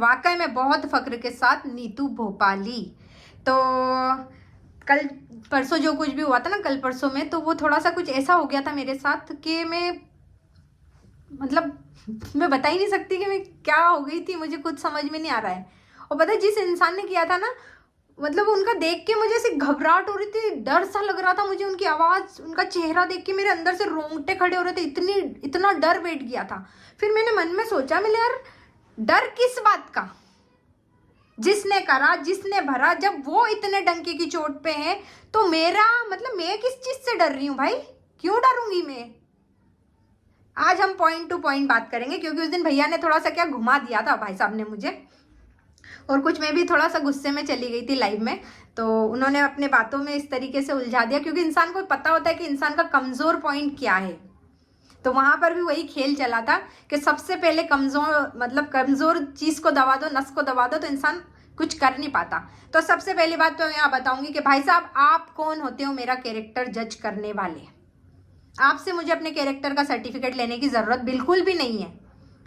वाकई में बहुत फक्र के साथ नीतू भोपाली। तो कल परसों जो कुछ भी हुआ था ना, कल परसों में, तो वो थोड़ा सा कुछ ऐसा हो गया था मेरे साथ कि मैं बता ही नहीं सकती कि मैं क्या हो गई थी, मुझे कुछ समझ में नहीं आ रहा है। और पता है जिस इंसान ने किया था ना, उनका देख के मुझे ऐसी घबराहट हो रही थी, डर सा लग रहा था मुझे, उनकी आवाज़, उनका चेहरा देख के मेरे अंदर से रोंगटे खड़े हो रहे थे, इतना डर बैठ गया था। फिर मैंने मन में सोचा, मैंने यार डर किस बात का, जिसने करा जिसने भरा, जब वो इतने डंके की चोट पे है तो मेरा मैं किस चीज से डर रही हूँ भाई, क्यों डरूंगी मैं। आज हम पॉइंट टू पॉइंट बात करेंगे, क्योंकि उस दिन भैया ने थोड़ा सा क्या घुमा दिया था भाई साहब ने मुझे, और कुछ मैं भी थोड़ा सा गुस्से में चली गई थी लाइव में, तो उन्होंने अपने बातों में इस तरीके से उलझा दिया, क्योंकि इंसान को पता होता है कि इंसान का कमजोर पॉइंट क्या है। तो वहां पर भी वही खेल चला था कि सबसे पहले कमजोर चीज को दबा दो, नस को दबा दो, तो इंसान कुछ कर नहीं पाता। तो सबसे पहली बात तो यहाँ बताऊंगी कि भाई साहब आप कौन होते हो मेरा कैरेक्टर जज करने वाले। आपसे मुझे अपने कैरेक्टर का सर्टिफिकेट लेने की जरूरत बिल्कुल भी नहीं है,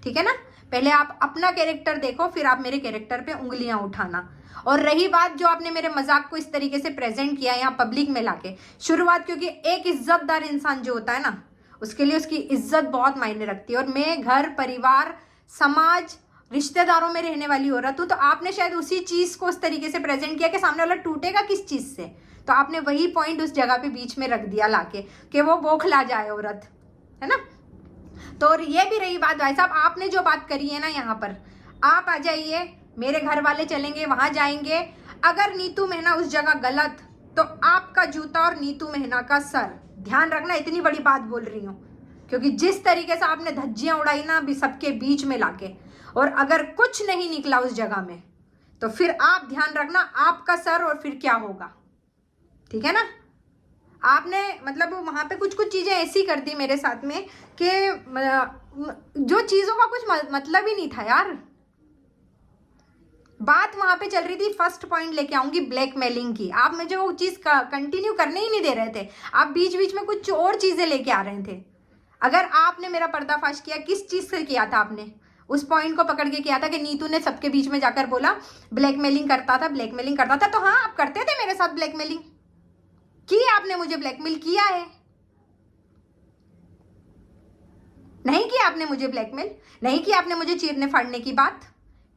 ठीक है ना। पहले आप अपना कैरेक्टर देखो, फिर आप मेरे कैरेक्टर पे उंगलियां उठाना। और रही बात जो आपने मेरे मजाक को इस तरीके से प्रेजेंट किया यहाँ पब्लिक में लाके, शुरुआत, क्योंकि एक इज्जतदार इंसान जो होता है ना, उसके लिए उसकी इज्जत बहुत मायने रखती है। और मैं घर परिवार समाज रिश्तेदारों में रहने वाली औरत हूँ, तो आपने शायद उसी चीज को उस तरीके से प्रेजेंट किया कि सामने वाला टूटेगा किस चीज से, तो आपने वही पॉइंट उस जगह पे बीच में रख दिया लाके कि वो बौखला जाए औरत, है ना। तो ये भी रही बात भाई साहब, आपने जो बात करी है ना, यहाँ पर आप आ जाइए, मेरे घर वाले चलेंगे वहां जाएंगे, अगर नीतू मेहना उस जगह गलत तो आपका जूता और नीतू मेहना का सर। ध्यान रखना, इतनी बड़ी बात बोल रही हूँ, क्योंकि जिस तरीके से आपने धज्जियां उड़ाई ना अभी सबके बीच में लाके, और अगर कुछ नहीं निकला उस जगह में, तो फिर आप ध्यान रखना आपका सर, और फिर क्या होगा, ठीक है ना। आपने वहां पे कुछ कुछ चीजें ऐसी कर दी मेरे साथ में कि जो चीजों का कुछ मतलब ही नहीं था यार। बात वहां पे चल रही थी, फर्स्ट पॉइंट लेके आऊंगी ब्लैकमेलिंग की, आप मुझे वो चीज कंटिन्यू करने ही नहीं दे रहे थे, आप बीच बीच में कुछ और चीजें लेके आ रहे थे। अगर आपने मेरा पर्दाफाश किया, किस चीज से किया था आपने, उस पॉइंट को पकड़ के किया था कि नीतू ने सबके बीच में जाकर बोला ब्लैकमेलिंग करता था, ब्लैकमेलिंग करता था। तो हाँ, आप करते थे मेरे साथ ब्लैकमेलिंग की, आपने मुझे ब्लैकमेल किया है, नहीं किया आपने मुझे ब्लैकमेल, नहीं किया आपने मुझे चीरने फाड़ने की बात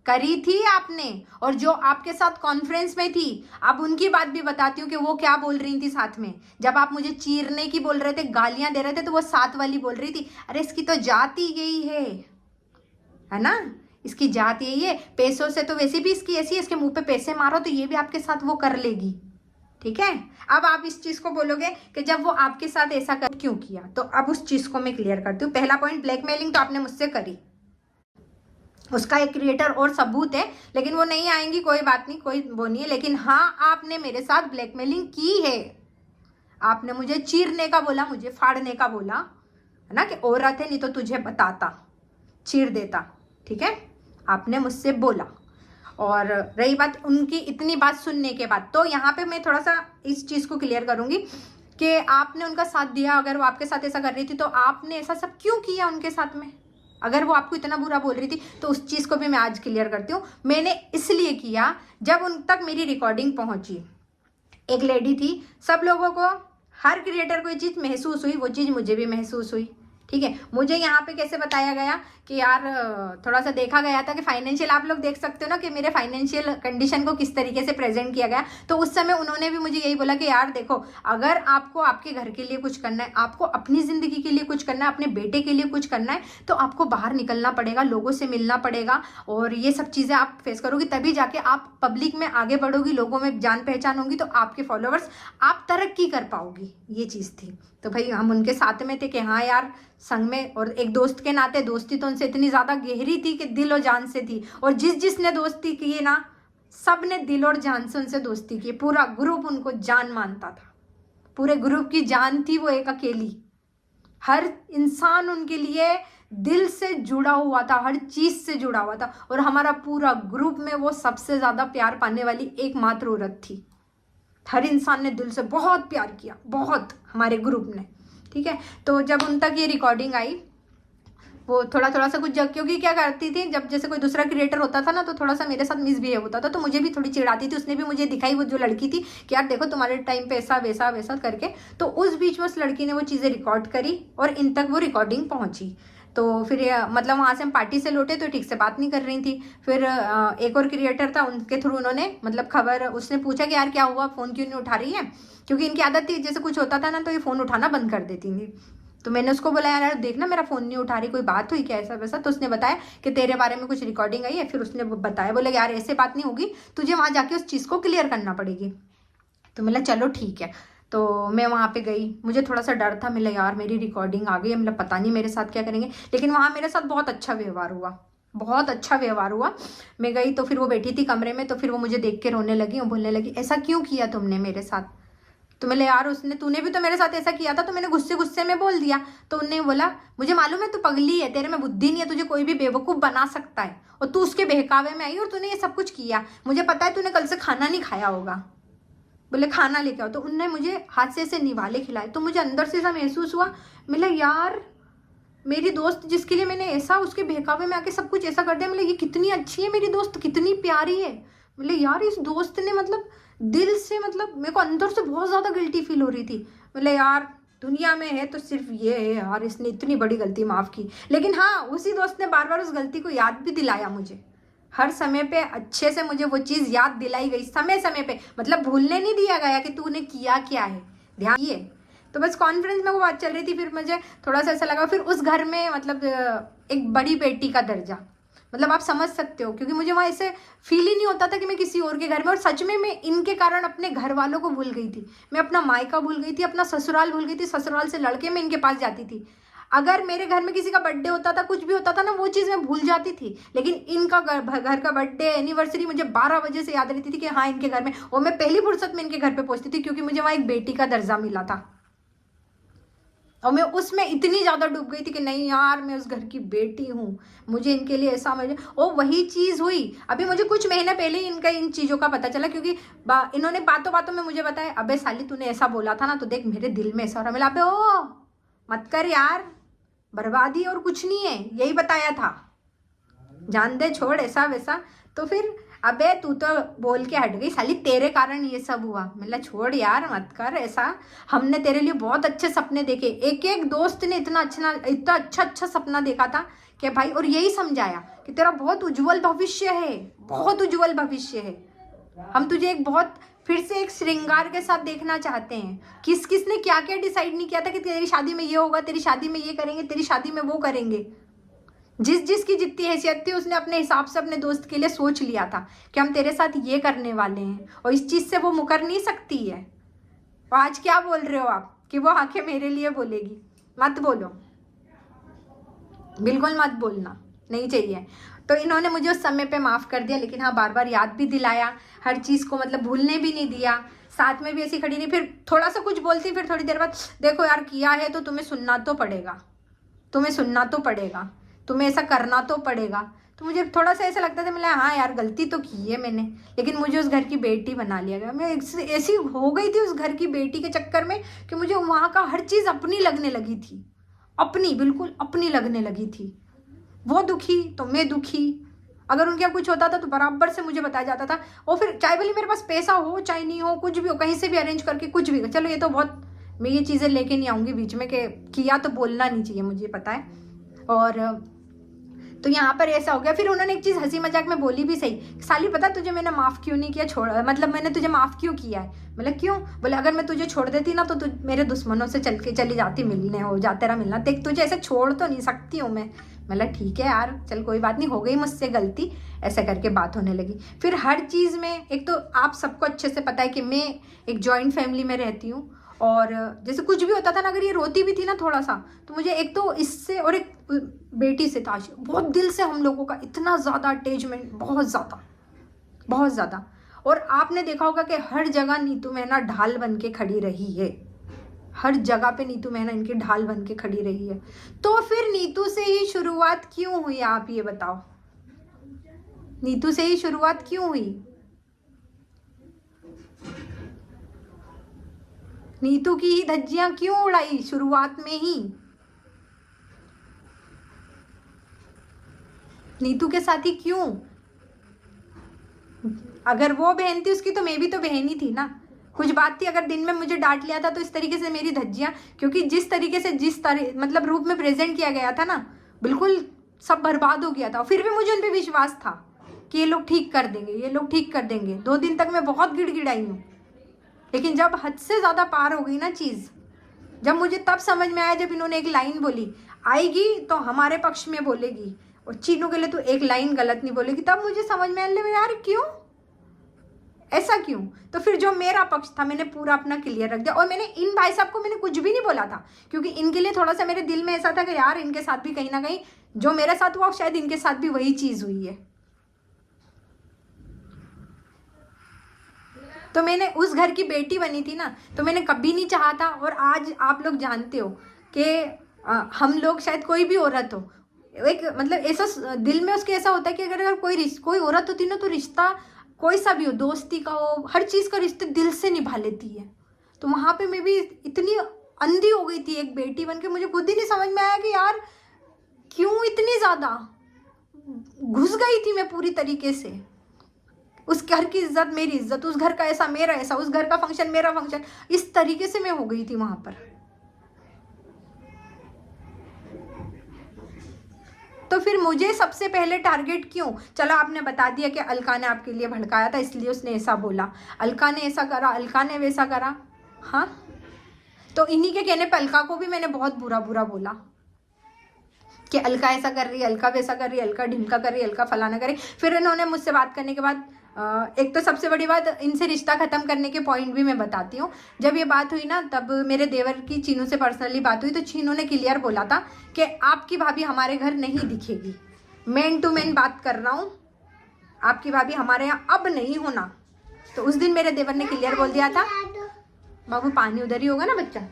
करी थी आपने। और जो आपके साथ कॉन्फ्रेंस में थी, अब उनकी बात भी बताती हूँ कि वो क्या बोल रही थी साथ में, जब आप मुझे चीरने की बोल रहे थे, गालियां दे रहे थे, तो वो साथ वाली बोल रही थी, अरे इसकी तो जाति यही है ना, इसकी जात यही है, पैसों से तो वैसे भी इसकी ऐसी है, इसके मुंह पे पैसे मारो तो ये भी आपके साथ वो कर लेगी, ठीक है। अब आप इस चीज को बोलोगे कि जब वो आपके साथ ऐसा कर क्यों किया, तो अब उस चीज को मैं क्लियर करती हूँ। पहला पॉइंट, ब्लैकमेलिंग तो आपने मुझसे करी, उसका एक क्रिएटर और सबूत है, लेकिन वो नहीं आएंगी, कोई बात नहीं, कोई वो नहीं है, लेकिन हाँ आपने मेरे साथ ब्लैकमेलिंग की है। आपने मुझे चीरने का बोला, मुझे फाड़ने का बोला, है ना, कि औरत है नहीं तो तुझे बताता, चीर देता, ठीक है, आपने मुझसे बोला। और रही बात उनकी इतनी बात सुनने के बाद, तो यहाँ पे मैं थोड़ा सा इस चीज को क्लियर करूंगी कि आपने उनका साथ दिया, अगर वो आपके साथ ऐसा कर रही थी तो आपने ऐसा सब क्यों किया उनके साथ में, अगर वो आपको इतना बुरा बोल रही थी, तो उस चीज को भी मैं आज क्लियर करती हूँ। मैंने इसलिए किया, जब उन तक मेरी रिकॉर्डिंग पहुंची, एक लेडी थी, सब लोगों को, हर क्रिएटर को ये चीज महसूस हुई, वो चीज मुझे भी महसूस हुई, ठीक है। मुझे यहाँ पे कैसे बताया गया कि यार थोड़ा सा देखा गया था कि फाइनेंशियल, आप लोग देख सकते हो ना कि मेरे फाइनेंशियल कंडीशन को किस तरीके से प्रेजेंट किया गया, तो उस समय उन्होंने भी मुझे यही बोला कि यार देखो, अगर आपको आपके घर के लिए कुछ करना है, आपको अपनी जिंदगी के लिए कुछ करना है, अपने बेटे के लिए कुछ करना है, तो आपको बाहर निकलना पड़ेगा, लोगों से मिलना पड़ेगा, और ये सब चीजें आप फेस करोगी, तभी जाके आप पब्लिक में आगे बढ़ोगी, लोगों में जान पहचान होगी, तो आपके फॉलोअर्स, आप तरक्की कर पाओगी, ये चीज थी। तो भाई हम उनके साथ में थे कि हाँ यार संग में, और एक दोस्त के नाते दोस्ती तो उनसे इतनी ज्यादा गहरी थी कि दिल और जान से थी, और जिसने दोस्ती की है ना, सब ने दिल और जान से उनसे दोस्ती की, पूरा ग्रुप उनको जान मानता था, पूरे ग्रुप की जान थी वो एक अकेली, हर इंसान उनके लिए दिल से जुड़ा हुआ था, हर चीज से जुड़ा हुआ था, और हमारा पूरा ग्रुप में वो सबसे ज्यादा प्यार पाने वाली एकमात्र औरत थी। हर इंसान ने दिल से बहुत प्यार किया, बहुत, हमारे ग्रुप ने, ठीक है। तो जब उन तक ये रिकॉर्डिंग आई, वो थोड़ा थोड़ा सा कुछ जग, क्योंकि क्या करती थी जब जैसे कोई दूसरा क्रिएटर होता था ना तो थोड़ा सा मेरे साथ मिसबिहेव होता था, तो मुझे भी थोड़ी चिढ़ाती थी। उसने भी मुझे दिखाई, वो जो लड़की थी, कि यार देखो तुम्हारे टाइम पे ऐसा वैसा वैसा करके। तो उस बीच में उस लड़की ने वो चीज़ें रिकॉर्ड करी और इन तक वो रिकॉर्डिंग पहुंची। तो फिर मतलब वहाँ से हम पार्टी से लौटे तो ठीक से बात नहीं कर रही थी। फिर एक और क्रिएटर था, उनके थ्रू उन्होंने मतलब खबर, उसने पूछा कि यार क्या हुआ, फ़ोन क्यों नहीं उठा रही है, क्योंकि इनकी आदत थी जैसे कुछ होता था ना तो ये फ़ोन उठाना बंद कर देती थी। तो मैंने उसको बोला यार देखना मेरा फ़ोन नहीं उठा रही, कोई बात हुई क्या ऐसा वैसा। तो उसने बताया कि तेरे बारे में कुछ रिकॉर्डिंग आई है। फिर उसने बताया, बोले यार ऐसे बात नहीं होगी, तुझे वहाँ जाके उस चीज़ को क्लियर करना पड़ेगी। तो मैं चलो ठीक है। तो मैं वहाँ पे गई, मुझे थोड़ा सा डर था, मिला यार मेरी रिकॉर्डिंग आ गई है, मतलब पता नहीं मेरे साथ क्या करेंगे। लेकिन वहाँ मेरे साथ बहुत अच्छा व्यवहार हुआ, बहुत अच्छा व्यवहार हुआ। मैं गई तो फिर वो बैठी थी कमरे में, तो फिर वो मुझे देख के रोने लगी और बोलने लगी ऐसा क्यों किया तुमने मेरे साथ। तो मैंने यार उसने, तूने भी तो मेरे साथ ऐसा किया था, तो मैंने गुस्से गुस्से में बोल दिया। तो उन्होंने बोला मुझे मालूम है तू पगली है, तेरे में बुद्धि नहीं है, तुझे कोई भी बेवकूफ़ बना सकता है, और तू उसके बहकावे में आई और तूने ये सब कुछ किया। मुझे पता है तूने कल से खाना नहीं खाया होगा, बोले खाना लेके आओ। तो उनने मुझे हाथ से ऐसे निवाले खिलाए, तो मुझे अंदर से ऐसा महसूस हुआ, मिला यार मेरी दोस्त जिसके लिए मैंने ऐसा उसके बहकावे में आके सब कुछ ऐसा कर दिया, मतलब ये कितनी अच्छी है मेरी दोस्त, कितनी प्यारी है। मतलब यार इस दोस्त ने मतलब दिल से, मतलब मेरे को अंदर से बहुत ज़्यादा गिल्टी फील हो रही थी। मतलब यार दुनिया में है तो सिर्फ ये है यार, इसने इतनी बड़ी गलती माफ़ की। लेकिन हाँ, उसी दोस्त ने बार बार उस गलती को याद भी दिलाया मुझे, हर समय पे अच्छे से मुझे वो चीज़ याद दिलाई गई, समय समय पे, मतलब भूलने नहीं दिया गया कि तूने किया क्या है, ध्यान दिए। तो बस कॉन्फ्रेंस में वो बात चल रही थी, फिर मुझे थोड़ा सा ऐसा लगा। फिर उस घर में मतलब एक बड़ी बेटी का दर्जा, मतलब आप समझ सकते हो, क्योंकि मुझे वहाँ ऐसे फील ही नहीं होता था कि मैं किसी और के घर में, और सच में मैं इनके कारण अपने घर वालों को भूल गई थी। मैं अपना मायका भूल गई थी, अपना ससुराल भूल गई थी, ससुराल से लड़के मैं इनके पास जाती थी। अगर मेरे घर में किसी का बर्थडे होता था, कुछ भी होता था ना, वो चीज़ मैं भूल जाती थी। लेकिन इनका घर का बर्थडे एनिवर्सरी मुझे 12 बजे से याद रहती थी कि हाँ इनके घर में, और मैं पहली फुर्सत में इनके घर पे पहुंचती थी, क्योंकि मुझे वहाँ एक बेटी का दर्जा मिला था। और मैं उसमें इतनी ज़्यादा डूब गई थी कि नहीं यार मैं उस घर की बेटी हूँ, मुझे इनके लिए ऐसा, मुझे और वही चीज़ हुई। अभी मुझे कुछ महीने पहले ही इनका इन चीज़ों का पता चला, क्योंकि इन्होंने बातों बातों में मुझे बताया, अबे साली तूने ऐसा बोला था ना, तो देख मेरे दिल में ऐसा हो रहा। मैं अबे ओ मत कर यार, बर्बादी और कुछ नहीं है, यही बताया था, जान दे छोड़ ऐसा वैसा। तो फिर अबे तू तो बोल के हट गई साली, तेरे कारण ये सब हुआ। मतलब छोड़ यार मत कर ऐसा, हमने तेरे लिए बहुत अच्छे सपने देखे, एक एक दोस्त ने इतना अच्छा सपना देखा था कि भाई, और यही समझाया कि तेरा बहुत उज्जवल भविष्य है, बहुत उज्जवल भविष्य है, हम तुझे एक बहुत फिर से एक श्रृंगार के साथ देखना चाहते हैं। किस किस ने क्या क्या डिसाइड नहीं किया था कि तेरी शादी में ये होगा, तेरी शादी में ये करेंगे, तेरी शादी में वो करेंगे। जिस जिसकी जितनी हैसियत थी उसने अपने हिसाब से अपने दोस्त के लिए सोच लिया था कि हम तेरे साथ ये करने वाले हैं, और इस चीज़ से वो मुकर नहीं सकती है। और आज क्या बोल रहे हो आप कि वो आके मेरे लिए बोलेगी, मत बोलो, बिल्कुल मत बोलना, नहीं चाहिए। तो इन्होंने मुझे उस समय पे माफ़ कर दिया, लेकिन हाँ बार बार याद भी दिलाया, हर चीज़ को मतलब भूलने भी नहीं दिया, साथ में भी ऐसी खड़ी नहीं। फिर थोड़ा सा कुछ बोलती, फिर थोड़ी देर बाद देखो यार किया है तो तुम्हें सुनना तो पड़ेगा, तुम्हें सुनना तो पड़ेगा, तुम्हें ऐसा करना तो पड़ेगा। तो मुझे थोड़ा सा ऐसा लगता था, मैं हाँ यार गलती तो की है मैंने, लेकिन मुझे उस घर की बेटी बना लिया गया। मैं ऐसी हो गई थी उस घर की बेटी के चक्कर में कि मुझे वहाँ का हर चीज़ अपनी लगने लगी थी, अपनी, बिल्कुल अपनी लगने लगी थी। वो दुखी तो मैं दुखी, अगर उनके यहाँ कुछ होता था तो बराबर से मुझे बताया जाता था। और फिर चाहे भले मेरे पास पैसा हो चाहे नहीं हो, कुछ भी हो, कहीं से भी अरेंज करके कुछ भी, चलो ये तो बहुत, मैं ये चीज़ें लेके नहीं आऊँगी बीच में कि किया तो बोलना नहीं चाहिए, मुझे पता है। और तो यहाँ पर ऐसा हो गया। फिर उन्होंने एक चीज़ हंसी मजाक में बोली भी सही, साली पता तुझे मैंने माफ़ क्यों नहीं किया, छोड़, मतलब मैंने तुझे माफ़ क्यों किया है। मतलब क्यों, बोले अगर मैं तुझे छोड़ देती ना तो तू मेरे दुश्मनों से चली जाती मिलने, हो जा तेरा मिलना, देख तुझे ऐसे छोड़ तो नहीं सकती हूँ मैं। मतलब ठीक है यार चल कोई बात नहीं, हो गई मुझसे गलती, ऐसे करके बात होने लगी। फिर हर चीज़ में, एक तो आप सबको अच्छे से पता है कि मैं एक जॉइंट फैमिली में रहती हूँ, और जैसे कुछ भी होता था ना, अगर ये रोती भी थी ना थोड़ा सा, तो मुझे एक तो इससे और एक बेटी से था बहुत दिल से हम लोगों का इतना ज़्यादा अटैचमेंट, बहुत ज़्यादा, बहुत ज़्यादा। और आपने देखा होगा कि हर जगह नीतू मेहना ढाल बन के खड़ी रही है, हर जगह पे नीतू मेहना इनकी ढाल बन के खड़ी रही है। तो फिर नीतू से ही शुरुआत क्यों हुई, आप ये बताओ, नीतू से ही शुरुआत क्यों हुई, नीतू की ही धज्जियां क्यों उड़ाई शुरुआत में ही। नीतू के साथ ही क्यों? अगर वो बहन थी उसकी तो मैं भी तो बहन ही थी ना। कुछ बात थी, अगर दिन में मुझे डांट लिया था तो इस तरीके से मेरी धज्जियाँ, क्योंकि जिस तरीके से मतलब रूप में प्रेजेंट किया गया था ना, बिल्कुल सब बर्बाद हो गया था। फिर भी मुझे उन पर विश्वास था कि ये लोग ठीक कर देंगे, ये लोग ठीक कर देंगे। 2 दिन तक मैं बहुत गिड़गिड़ाई हूँ, लेकिन जब हद से ज़्यादा पार हो गई ना चीज़, जब मुझे तब समझ में आया, जब इन्होंने एक लाइन बोली, आएगी तो हमारे पक्ष में बोलेगी और चीनों के लिए तो एक लाइन गलत नहीं बोलेगी, तब मुझे समझ में आया यार क्यों, ऐसा क्यों। तो फिर जो मेरा पक्ष था मैंने पूरा अपना क्लियर रख दिया। और मैंने इन भाई साहब को मैंने कुछ भी नहीं बोला था, क्योंकि इनके लिए थोड़ा सा मेरे दिल में ऐसा था कि यार इनके साथ भी कहीं ना कहीं जो मेरे साथ हुआ शायद इनके साथ भी वही चीज़ हुई है। तो मैंने उस घर की बेटी बनी थी ना, तो मैंने कभी नहीं चाहा था। और आज आप लोग जानते हो कि हम लोग, शायद कोई भी औरत हो, एक मतलब ऐसा दिल में उसके ऐसा होता है कि अगर कोई औरत होती ना, तो रिश्ता कोई सा भी हो, दोस्ती का हो, हर चीज़ का रिश्ते दिल से निभा लेती है। तो वहाँ पे मैं भी इतनी अंधी हो गई थी एक बेटी बन के, मुझे खुद ही नहीं समझ में आया कि यार क्यों इतनी ज़्यादा घुस गई थी मैं पूरी तरीके से। उस घर की इज्जत मेरी इज्जत, उस घर का ऐसा मेरा ऐसा, उस घर का फंक्शन मेरा फंक्शन, इस तरीके से मैं हो गई थी वहां पर। तो फिर मुझे सबसे पहले टारगेट क्यों? चलो आपने बता दिया कि अलका ने आपके लिए भड़काया था इसलिए उसने ऐसा बोला, अलका ने ऐसा करा, अलका ने वैसा करा। हाँ, तो इन्हीं के कहने पे अलका को भी मैंने बहुत बुरा बुरा बोला कि अलका ऐसा कर रही है, अलका वैसा कर रही है, अलका ढिमका कर रही है, अलका फलाना कर रही। फिर इन्होंने मुझसे बात करने के बाद एक तो सबसे बड़ी बात, इनसे रिश्ता ख़त्म करने के पॉइंट भी मैं बताती हूँ। जब ये बात हुई ना, तब मेरे देवर की चीनू से पर्सनली बात हुई, तो चीनू ने क्लियर बोला था कि आपकी भाभी हमारे घर नहीं दिखेगी, मैन टू मैन बात कर रहा हूँ, आपकी भाभी हमारे यहाँ अब नहीं होना। तो उस दिन मेरे देवर ने क्लियर बोल दिया था, बाबू पानी उधर ही होगा ना बच्चा।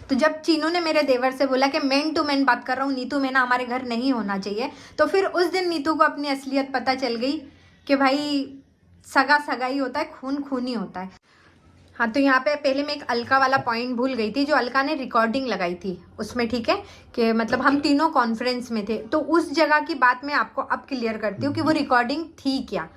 तो जब चीनू ने मेरे देवर से बोला कि मैन टू मैन बात कर रहा हूँ, नीतू मैना हमारे घर नहीं होना चाहिए, तो फिर उस दिन नीतू को अपनी असलियत पता चल गई कि भाई सगा सगा ही होता है, खून खून ही होता है। हाँ, तो यहाँ पे पहले मैं एक अलका वाला पॉइंट भूल गई थी, जो अलका ने रिकॉर्डिंग लगाई थी उसमें, ठीक है, कि मतलब हम तीनों कॉन्फ्रेंस में थे, तो उस जगह की बात मैं आपको अब क्लियर करती हूँ कि वो रिकॉर्डिंग थी क्या।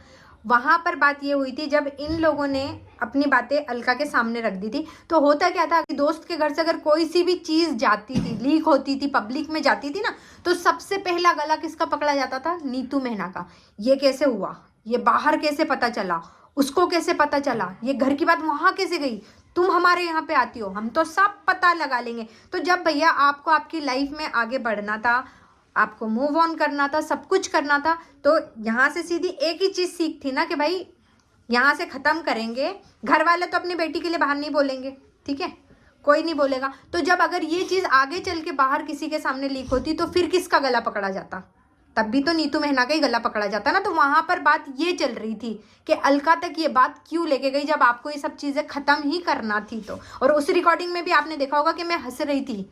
वहाँ पर बात ये हुई थी, जब इन लोगों ने अपनी बातें अलका के सामने रख दी थी, तो होता क्या था कि दोस्त के घर से अगर कोई सी भी चीज़ जाती थी, लीक होती थी, पब्लिक में जाती थी ना, तो सबसे पहला गला किसका पकड़ा जाता था? नीतू मेहना का। ये कैसे हुआ, ये बाहर कैसे पता चला, उसको कैसे पता चला, ये घर की बात वहाँ कैसे गई, तुम हमारे यहाँ पे आती हो, हम तो सब पता लगा लेंगे। तो जब भैया आपको आपकी लाइफ में आगे बढ़ना था, आपको मूव ऑन करना था, सब कुछ करना था, तो यहाँ से सीधी एक ही चीज़ सीख थी ना कि भाई यहाँ से ख़त्म करेंगे। घर वाले तो अपनी बेटी के लिए बाहर नहीं बोलेंगे, ठीक है, कोई नहीं बोलेगा। तो जब अगर ये चीज़ आगे चल के बाहर किसी के सामने लीक होती, तो फिर किसका गला पकड़ा जाता? तब भी तो नीतू मेहना का ही गला पकड़ा जाता ना। तो वहाँ पर बात ये चल रही थी कि अलका तक ये बात क्यों लेके गई, जब आपको ये सब चीज़ें ख़त्म ही करना थी। तो और उस रिकॉर्डिंग में भी आपने देखा होगा कि मैं हंस रही थी,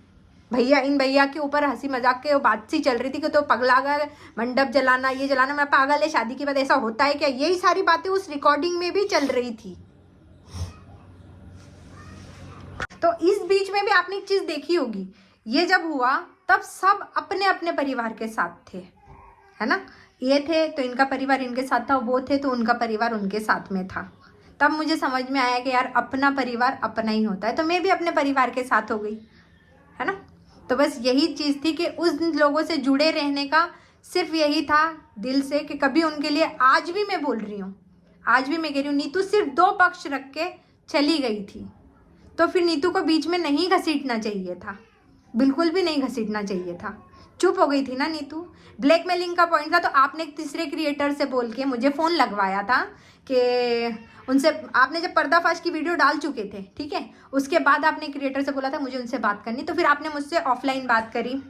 भैया इन भैया के ऊपर हंसी मजाक के बात सी चल रही थी कि तो पगला गया, मंडप जलाना, ये जलाना, मैं पागल है, शादी के बाद ऐसा होता है क्या, यही सारी बातें उस रिकॉर्डिंग में भी चल रही थी। तो इस बीच में भी आपने एक चीज़ देखी होगी, ये जब हुआ तब सब अपने अपने परिवार के साथ थे, है ना। ये थे तो इनका परिवार इनके साथ था, वो थे तो उनका परिवार उनके साथ में था। तब मुझे समझ में आया कि यार अपना परिवार अपना ही होता है। तो मैं भी अपने परिवार के साथ हो गई, है ना। तो बस यही चीज़ थी कि उस लोगों से जुड़े रहने का सिर्फ यही था दिल से, कि कभी उनके लिए, आज भी मैं बोल रही हूँ, आज भी मैं कह रही हूँ, नीतू सिर्फ 2 पक्ष रख के चली गई थी। तो फिर नीतू को बीच में नहीं घसीटना चाहिए था, बिल्कुल भी नहीं घसीटना चाहिए था। चुप हो गई थी ना नीतू। ब्लैकमेलिंग का पॉइंट था, तो आपने एक तीसरे क्रिएटर से बोल के मुझे फ़ोन लगवाया था कि उनसे, आपने जब पर्दाफाश की वीडियो डाल चुके थे, ठीक है, उसके बाद आपने क्रिएटर से बोला था मुझे उनसे बात करनी, तो फिर आपने मुझसे ऑफलाइन बात करी,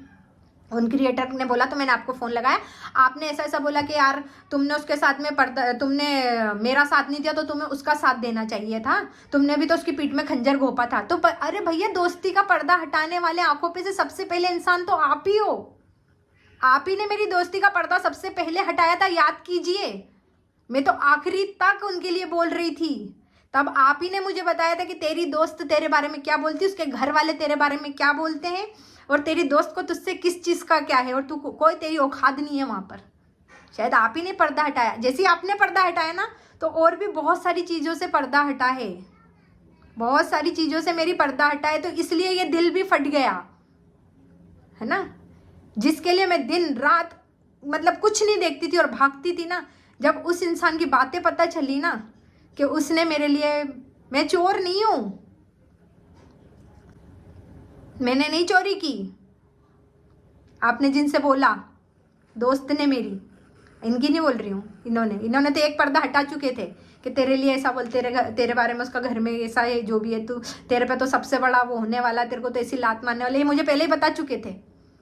उन क्रिएटर ने बोला तो मैंने आपको फ़ोन लगाया। आपने ऐसा ऐसा बोला कि यार तुमने उसके साथ में तुमने मेरा साथ नहीं दिया तो तुम्हें उसका साथ देना चाहिए था, तुमने भी तो उसकी पीठ में खंजर घोंपा था। तो अरे भैया, दोस्ती का पर्दा हटाने वाले आंखों पे से सबसे पहले इंसान तो आप ही हो। आप ही ने मेरी दोस्ती का पर्दा सबसे पहले हटाया था, याद कीजिए। मैं तो आखिरी तक उनके लिए बोल रही थी, तब आप ही ने मुझे बताया था कि तेरी दोस्त तेरे बारे में क्या बोलती है, उसके घर वाले तेरे बारे में क्या बोलते हैं, और तेरी दोस्त को तुझसे किस चीज़ का क्या है, और तू कोई तेरी औकात नहीं है वहाँ पर। शायद आप ही ने पर्दा हटाया। जैसे ही आपने पर्दा हटाया ना, तो और भी बहुत सारी चीज़ों से पर्दा हटा है, बहुत सारी चीज़ों से मेरी पर्दा हटा है। तो इसलिए ये दिल भी फट गया है ना, जिसके लिए मैं दिन रात मतलब कुछ नहीं देखती थी और भागती थी ना, जब उस इंसान की बातें पता चली ना कि उसने मेरे लिए, मैं चोर नहीं हूं, मैंने नहीं चोरी की। आपने जिनसे बोला, दोस्त ने मेरी, इनकी नहीं बोल रही हूँ, इन्होंने तो एक पर्दा हटा चुके थे कि तेरे लिए ऐसा बोल, तेरे बारे में उसका घर में ऐसा है, जो भी है तू, तेरे पे तो सबसे बड़ा वो होने वाला, तेरे को तो ऐसी लात मारने वाले, ये मुझे पहले ही बता चुके थे।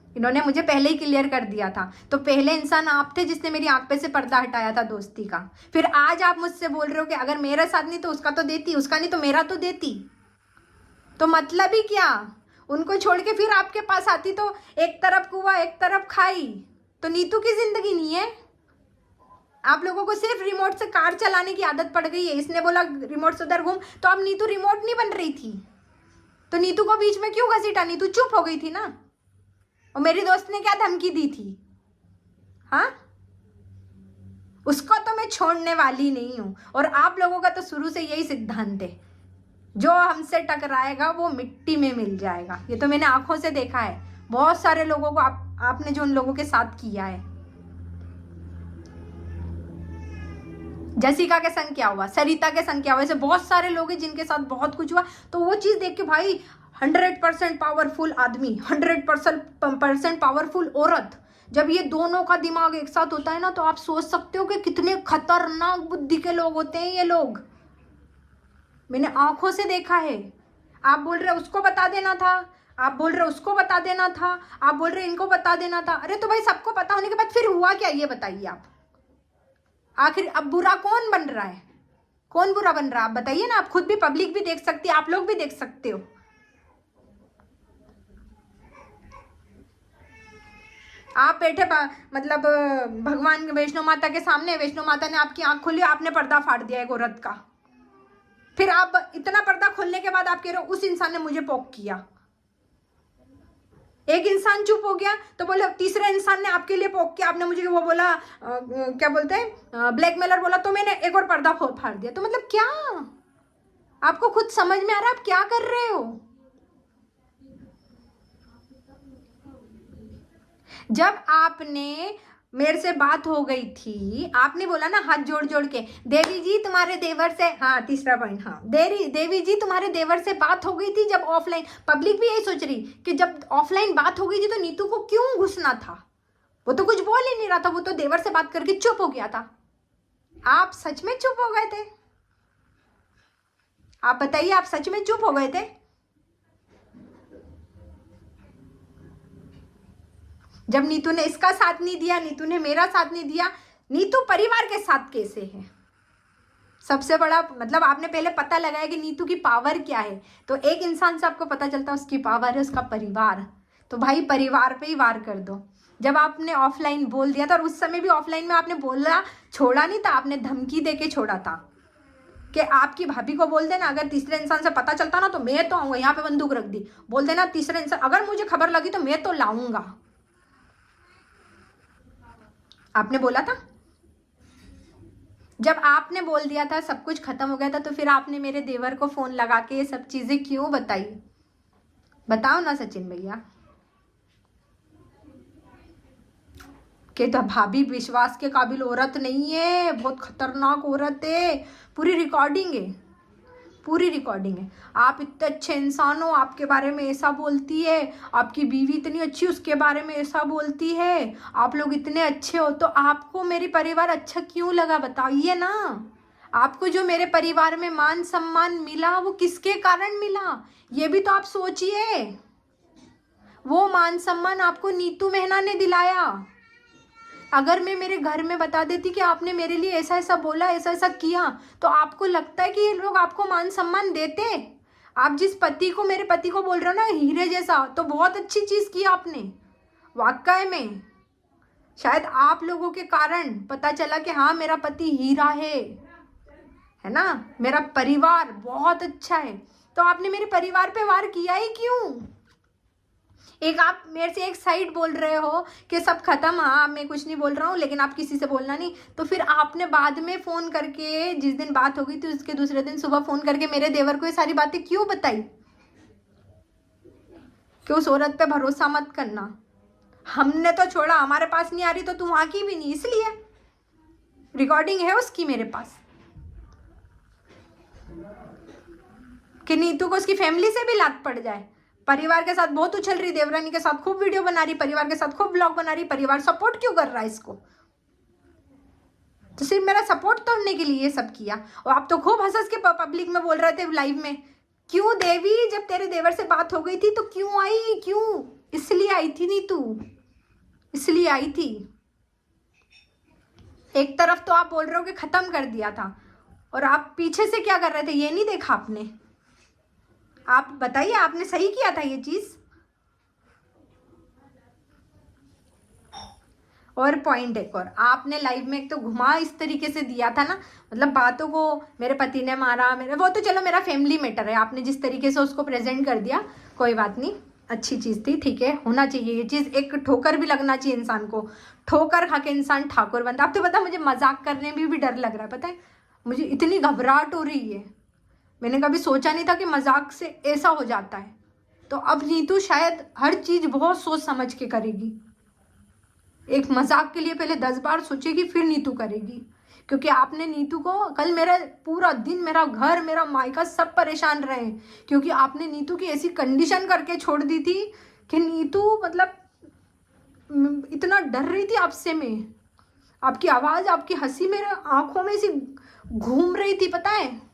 इन्होंने मुझे पहले ही क्लियर कर दिया था। तो पहले इंसान आप थे जिसने मेरी आंख पे से पर्दा हटाया था दोस्ती का। फिर आज आप मुझसे बोल रहे हो कि अगर मेरा साथ नहीं तो उसका तो देती, उसका नहीं तो मेरा तो देती। तो मतलब ही क्या, उनको छोड़ के फिर आपके पास आती तो एक तरफ कुआ एक तरफ खाई। तो नीतू की जिंदगी नहीं है। आप लोगों को सिर्फ रिमोट से कार चलाने की आदत पड़ गई है। इसने बोला रिमोट से उधर घूम, तो अब नीतू रिमोट नहीं बन रही थी, तो नीतू को बीच में क्यों घसीटा? नीतू चुप हो गई थी ना। और मेरी दोस्त ने क्या धमकी दी थी? हाँ, उसको तो मैं छोड़ने वाली नहीं हूं। और आप लोगों का तो शुरू से यही सिद्धांत है, जो हमसे टकराएगा वो मिट्टी में मिल जाएगा। ये तो मैंने आंखों से देखा है बहुत सारे लोगों को। आपने जो उन लोगों के साथ किया है, जसिका के संग क्या हुआ, सरिता के संग क्या हुआ, ऐसे बहुत सारे लोग हैं जिनके साथ बहुत कुछ हुआ। तो वो चीज देख के भाई 100% पावरफुल आदमी, 100% पावरफुल औरत, जब ये दोनों का दिमाग एक साथ होता है ना, तो आप सोच सकते हो कि कितने खतरनाक बुद्धि के लोग होते हैं ये लोग। मैंने आंखों से देखा है। आप बोल रहे उसको बता देना था, आप बोल रहे उसको बता देना था, आप बोल रहे इनको बता देना था। अरे तो भाई सबको पता होने के बाद फिर हुआ क्या, ये बताइए आप। आखिर अब बुरा कौन बन रहा है, कौन बुरा बन रहा है आप बताइए ना। आप खुद भी, पब्लिक भी देख सकती है, आप लोग भी देख सकते हो। आप बैठे मतलब भगवान वैष्णो माता के सामने, वैष्णो माता ने आपकी आंख खोली, आपने पर्दा फाड़ दिया एक औरत का। फिर आप इतना पर्दा खोलने के बाद आप कह रहे हो उस इंसान ने मुझे पोक किया। एक इंसान चुप हो गया तो बोले तीसरे इंसान ने आपके लिए पोक किया, आपने मुझे वो बोला क्या बोलते हैं, ब्लैकमेलर बोला, तो मैंने एक और पर्दा फाड़ दिया। तो मतलब क्या आपको खुद समझ में आ रहा है आप क्या कर रहे हो? जब आपने मेरे से बात हो गई थी, आपने बोला ना हाथ जोड़ जोड़ के, देवी जी तुम्हारे देवर से, हाँ तीसरा पॉइंट, हाँ देवी जी तुम्हारे देवर से बात हो गई थी। जब ऑफलाइन, पब्लिक भी यही सोच रही कि जब ऑफलाइन बात हो गई थी तो नीतू को क्यों घुसना था, वो तो कुछ बोल ही नहीं रहा था, वो तो देवर से बात करके चुप हो गया था। आप सच में चुप हो गए थे? आप बताइए, आप सच में चुप हो गए थे? जब नीतू ने इसका साथ नहीं दिया, नीतू ने मेरा साथ नहीं दिया, नीतू परिवार के साथ कैसे है? सबसे बड़ा मतलब आपने पहले पता लगाया कि नीतू की पावर क्या है। तो एक इंसान से आपको पता चलता है उसकी पावर है उसका परिवार। तो भाई परिवार पे ही वार कर दो। जब आपने ऑफलाइन बोल दिया था, और उस समय भी ऑफलाइन में आपने बोला, छोड़ा नहीं था, आपने धमकी दे के छोड़ा था कि आपकी भाभी को बोल देना अगर तीसरे इंसान से पता चलता ना तो मैं तो आऊंगा। यहाँ पे बंदूक रख दी, बोल देना तीसरे इंसान, अगर मुझे खबर लगी तो मैं तो लाऊंगा। आपने बोला था। जब आपने बोल दिया था सब कुछ खत्म हो गया था, तो फिर आपने मेरे देवर को फोन लगा के ये सब चीजें क्यों बताई? बताओ ना सचिन भैया। कि तो भाभी विश्वास के काबिल औरत नहीं है, बहुत खतरनाक औरत है। पूरी रिकॉर्डिंग है, पूरी रिकॉर्डिंग है। आप इतने अच्छे इंसान हो, आपके बारे में ऐसा बोलती है, आपकी बीवी इतनी अच्छी उसके बारे में ऐसा बोलती है, आप लोग इतने अच्छे हो, तो आपको मेरी परिवार अच्छा क्यों लगा बताइए ना। आपको जो मेरे परिवार में मान सम्मान मिला वो किसके कारण मिला, ये भी तो आप सोचिए। वो मान सम्मान आपको नीतू मेहना ने दिलाया। अगर मैं मेरे घर में बता देती कि आपने मेरे लिए ऐसा ऐसा बोला, ऐसा ऐसा किया, तो आपको लगता है कि ये लोग आपको मान सम्मान देते? आप जिस पति को, मेरे पति को बोल रहे हो ना हीरे जैसा, तो बहुत अच्छी चीज की आपने वाकई में। शायद आप लोगों के कारण पता चला कि हाँ मेरा पति हीरा है ना, मेरा परिवार बहुत अच्छा है। तो आपने मेरे परिवार पे वार किया ही क्यों? एक आप मेरे से एक साइड बोल रहे हो कि सब खत्म, हाँ मैं कुछ नहीं बोल रहा हूँ, लेकिन आप किसी से बोलना नहीं। तो फिर आपने बाद में फ़ोन करके, जिस दिन बात हो गई थी उसके दूसरे दिन सुबह फ़ोन करके मेरे देवर को ये सारी बातें क्यों बताई कि उस औरत पे भरोसा मत करना। हमने तो छोड़ा, हमारे पास नहीं आ रही तो तू वहाँ की भी नहीं, इसलिए रिकॉर्डिंग है उसकी मेरे पास कि नीतू को उसकी फैमिली से भी लात पड़ जाए। परिवार के साथ बहुत उछल रही, देवरानी के साथ खूब वीडियो बना रही, परिवार के साथ खूब ब्लॉग बना रही, परिवार सपोर्ट क्यों कर रहा है इसको? तो सिर्फ मेरा सपोर्ट तोड़ने के लिए ये सब किया। और आप तो खूब हंस हंस के पब्लिक में बोल रहे थे लाइव में, क्यों देवी जब तेरे देवर से बात हो गई थी तो क्यों आई, क्यों? इसलिए आई थी नीतू, इसलिए आई थी। एक तरफ तो आप बोल रहे हो कि खत्म कर दिया था, और आप पीछे से क्या कर रहे थे ये नहीं देखा आपने? आप बताइए, आपने सही किया था ये चीज? और पॉइंट एक और, आपने लाइव में एक तो घुमा इस तरीके से दिया था ना, मतलब बातों को मेरे पति ने मारा, मेरे, वो तो चलो मेरा फैमिली मैटर है, आपने जिस तरीके से उसको प्रेजेंट कर दिया कोई बात नहीं, अच्छी चीज़ थी, ठीक है, होना चाहिए ये चीज़। एक ठोकर भी लगना चाहिए इंसान को, ठोकर खा के इंसान ठाकुर बनता। अब तो पता, मुझे मजाक करने में भी डर लग रहा है, पता है मुझे इतनी घबराहट हो रही है। मैंने कभी सोचा नहीं था कि मजाक से ऐसा हो जाता है। तो अब नीतू शायद हर चीज़ बहुत सोच समझ के करेगी। एक मजाक के लिए पहले 10 बार सोचेगी फिर नीतू करेगी, क्योंकि आपने नीतू को, कल मेरा पूरा दिन, मेरा घर, मेरा मायका सब परेशान रहे, क्योंकि आपने नीतू की ऐसी कंडीशन करके छोड़ दी थी कि नीतू मतलब इतना डर रही थी आपसे। मैं, आपकी आवाज़, आपकी हंसी मेरे आंखों में ऐसी घूम रही थी, पता है।